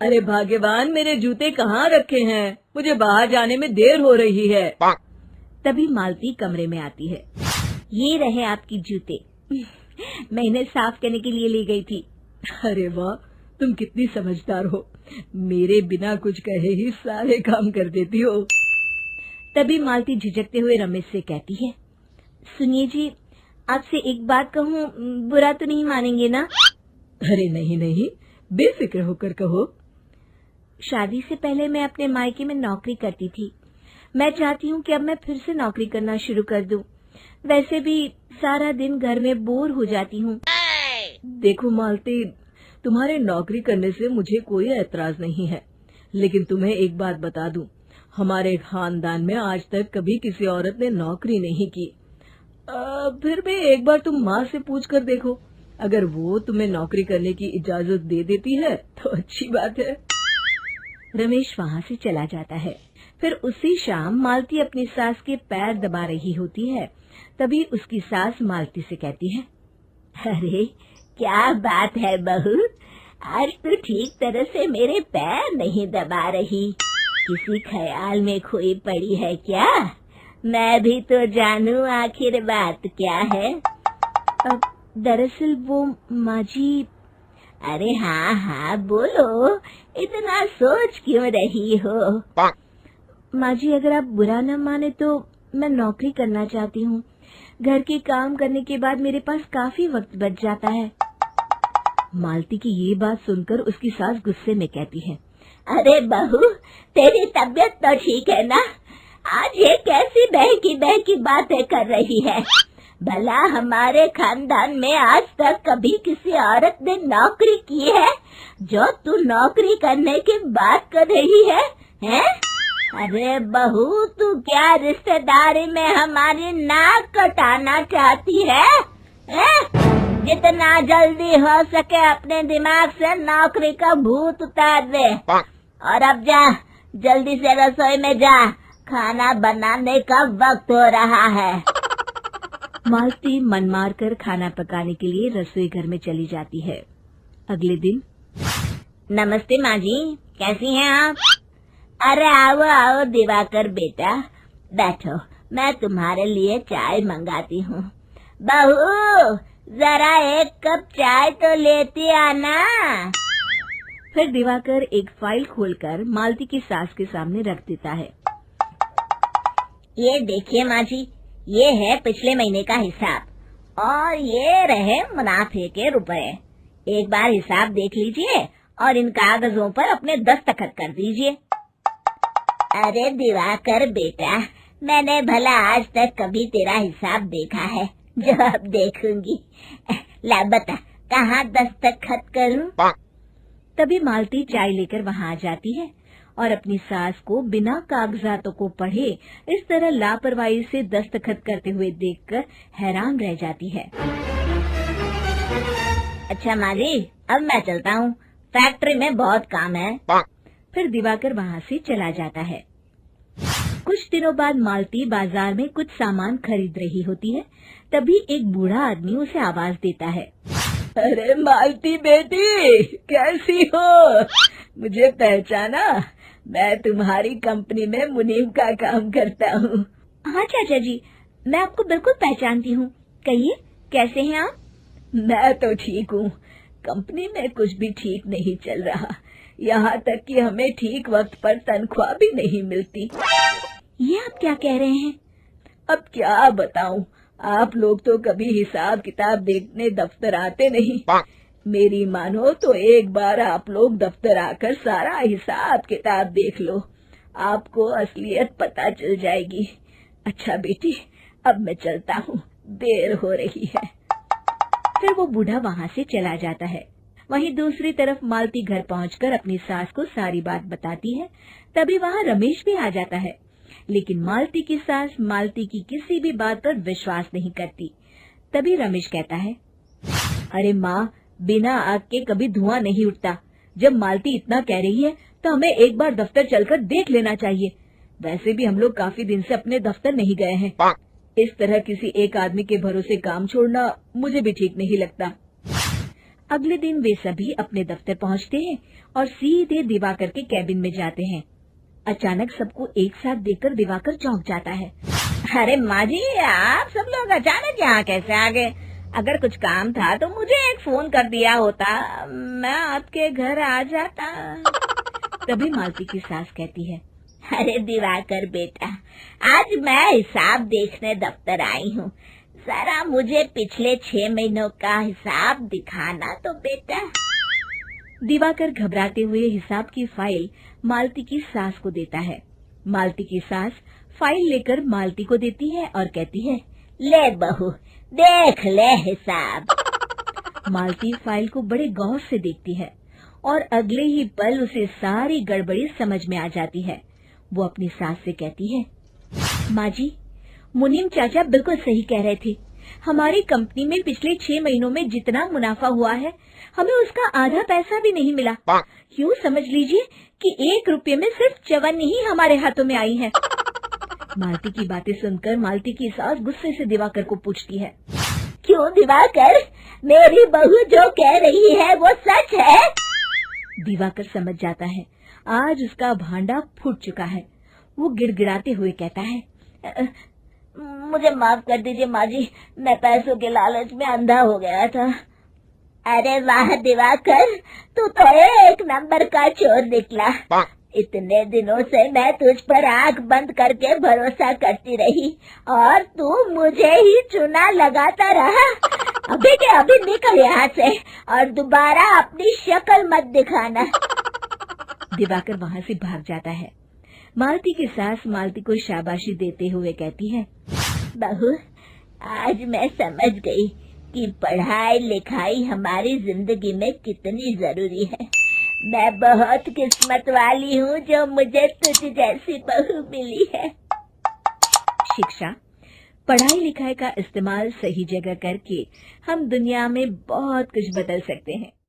अरे भाग्यवान, मेरे जूते कहाँ रखे हैं? मुझे बाहर जाने में देर हो रही है। तभी मालती कमरे में आती है। ये रहे आपकी जूते। मैं इन्हें साफ करने के लिए ले गई थी। अरे वाह, तुम कितनी समझदार हो। मेरे बिना कुछ कहे ही सारे काम कर देती हो। तभी मालती झिझकते हुए रमेश से कहती है, सुनिए जी, आपसे एक बात कहूँ, बुरा तो नहीं मानेंगे ना? अरे नहीं नहीं, बेफिक्र होकर कहो। शादी से पहले मैं अपने मायके में नौकरी करती थी। मैं चाहती हूँ कि अब मैं फिर से नौकरी करना शुरू कर दूं। वैसे भी सारा दिन घर में बोर हो जाती हूँ। देखो मालती, तुम्हारे नौकरी करने से मुझे कोई ऐतराज नहीं है, लेकिन तुम्हें एक बात बता दूं, हमारे खानदान में आज तक कभी किसी औरत ने नौकरी नहीं की। फिर भी एक बार तुम माँ से पूछ कर देखो, अगर वो तुम्हें नौकरी करने की इजाजत दे देती है तो अच्छी बात है। रमेश वहाँ से चला जाता है। फिर उसी शाम मालती अपनी सास के पैर दबा रही होती है। तभी उसकी सास मालती से कहती है, अरे क्या बात है बहू, आज तो ठीक तरह से मेरे पैर नहीं दबा रही। किसी ख्याल में खोई पड़ी है क्या? मैं भी तो जानूं आखिर बात क्या है। दरअसल वो माँ जी। अरे हाँ हाँ बोलो, इतना सोच क्यों रही हो? माँ जी, अगर आप बुरा न माने तो मैं नौकरी करना चाहती हूँ। घर के काम करने के बाद मेरे पास काफी वक्त बच जाता है। मालती की ये बात सुनकर उसकी सास गुस्से में कहती है, अरे बहू, तेरी तबीयत तो ठीक है ना? आज ये कैसी बहकी बातें कर रही है? भला हमारे खानदान में आज तक कभी किसी औरत ने नौकरी की है जो तू नौकरी करने की बात कर रही है, हैं? अरे बहू, तू क्या रिश्तेदारी में हमारी नाक कटाना चाहती है? जितना जल्दी हो सके अपने दिमाग से नौकरी का भूत उतार दे। और अब जा, जल्दी से रसोई में जा, खाना बनाने का वक्त हो रहा है। मालती मन मार कर खाना पकाने के लिए रसोई घर में चली जाती है। अगले दिन, नमस्ते माँ जी, कैसी हैं आप? अरे आओ आओ दिवाकर बेटा, बैठो, मैं तुम्हारे लिए चाय मंगाती हूँ। बहू, जरा एक कप चाय तो लेती आना। फिर दिवाकर एक फाइल खोलकर मालती की सास के सामने रख देता है। ये देखिए माँ जी, ये है पिछले महीने का हिसाब और ये रहे मुनाफे के रुपए। एक बार हिसाब देख लीजिए और इन कागजों पर अपने दस्तखत कर दीजिए। अरे दिवाकर बेटा, मैंने भला आज तक कभी तेरा हिसाब देखा है जो अब देखूंगी? ला बता, कहाँ दस्तखत करूं? तभी मालती चाय लेकर वहाँ आ जाती है और अपनी सास को बिना कागजातों को पढ़े इस तरह लापरवाही से दस्तखत करते हुए देखकर हैरान रह जाती है। अच्छा माँ जी, अब मैं चलता हूँ, फैक्ट्री में बहुत काम है। फिर दिवाकर वहाँ से चला जाता है। कुछ दिनों बाद मालती बाजार में कुछ सामान खरीद रही होती है। तभी एक बूढ़ा आदमी उसे आवाज देता है, अरे मालती बेटी, कैसी हो? मुझे पहचाना? मैं तुम्हारी कंपनी में मुनीम का काम करता हूँ। हाँ चाचा जी, मैं आपको बिल्कुल पहचानती हूँ। कहिए, कैसे हैं आप? मैं तो ठीक हूँ। कंपनी में कुछ भी ठीक नहीं चल रहा, यहाँ तक कि हमें ठीक वक्त पर तनख्वाह भी नहीं मिलती। ये आप क्या कह रहे हैं? अब क्या बताऊँ, आप लोग तो कभी हिसाब किताब देखने दफ्तर आते नहीं। मेरी मानो तो एक बार आप लोग दफ्तर आकर सारा हिसाब किताब देख लो, आपको असलियत पता चल जाएगी। अच्छा बेटी, अब मैं चलता हूँ, देर हो रही है। फिर वो बूढ़ा वहाँ से चला जाता है। वहीं दूसरी तरफ मालती घर पहुंचकर अपनी सास को सारी बात बताती है। तभी वहाँ रमेश भी आ जाता है, लेकिन मालती की सास मालती की किसी भी बात पर विश्वास नहीं करती। तभी रमेश कहता है, अरे माँ, बिना आग के कभी धुआं नहीं उठता। जब मालती इतना कह रही है तो हमें एक बार दफ्तर चलकर देख लेना चाहिए। वैसे भी हम लोग काफी दिन से अपने दफ्तर नहीं गए हैं। इस तरह किसी एक आदमी के भरोसे काम छोड़ना मुझे भी ठीक नहीं लगता। अगले दिन वे सभी अपने दफ्तर पहुंचते हैं और सीधे दिवाकर के कैबिन में जाते हैं। अचानक सबको एक साथ देखकर दिवाकर चौंक जाता है। अरे माँ जी, आप सब लोग अचानक यहाँ कैसे आ गए? अगर कुछ काम था तो मुझे एक फोन कर दिया होता, मैं आपके घर आ जाता। तभी मालती की सास कहती है, अरे दिवाकर बेटा, आज मैं हिसाब देखने दफ्तर आई हूँ, जरा मुझे पिछले 6 महीनों का हिसाब दिखाना तो बेटा। दिवाकर घबराते हुए हिसाब की फाइल मालती की सास को देता है। मालती की सास फाइल लेकर मालती को देती है और कहती है, ले बहू, देख ले हिसाब। मालती फाइल को बड़े गौर से देखती है और अगले ही पल उसे सारी गड़बड़ी समझ में आ जाती है। वो अपनी सास से कहती है, माँ जी, मुनीम चाचा बिल्कुल सही कह रहे थे। हमारी कंपनी में पिछले 6 महीनों में जितना मुनाफा हुआ है, हमें उसका आधा पैसा भी नहीं मिला। यूँ समझ लीजिए कि 1 रुपये में सिर्फ चवन्नी ही हमारे हाथों में आई है। मालती की बातें सुनकर मालती की सास गुस्से से दिवाकर को पूछती है, क्यों दिवाकर, मेरी बहू जो कह रही है वो सच है? दिवाकर समझ जाता है आज उसका भांडा फूट चुका है। वो गिड़गिड़ाते हुए कहता है, मुझे माफ कर दीजिए माँ जी, मैं पैसों के लालच में अंधा हो गया था। अरे वाह दिवाकर, तू तो 1 नंबर का चोर निकला। इतने दिनों से मैं तुझ पर आंख बंद करके भरोसा करती रही और तू मुझे ही चुना लगाता रहा। अभी के अभी निकल यहाँ से और दोबारा अपनी शक्ल मत दिखाना। दिवाकर वहाँ से भाग जाता है। मालती की सास मालती को शाबाशी देते हुए कहती है, बहू, आज मैं समझ गई कि पढ़ाई लिखाई हमारी जिंदगी में कितनी जरूरी है। मैं बहुत किस्मत वाली हूँ जो मुझे तुझ जैसी बहू मिली है। शिक्षा, पढ़ाई लिखाई का इस्तेमाल सही जगह करके हम दुनिया में बहुत कुछ बदल सकते हैं।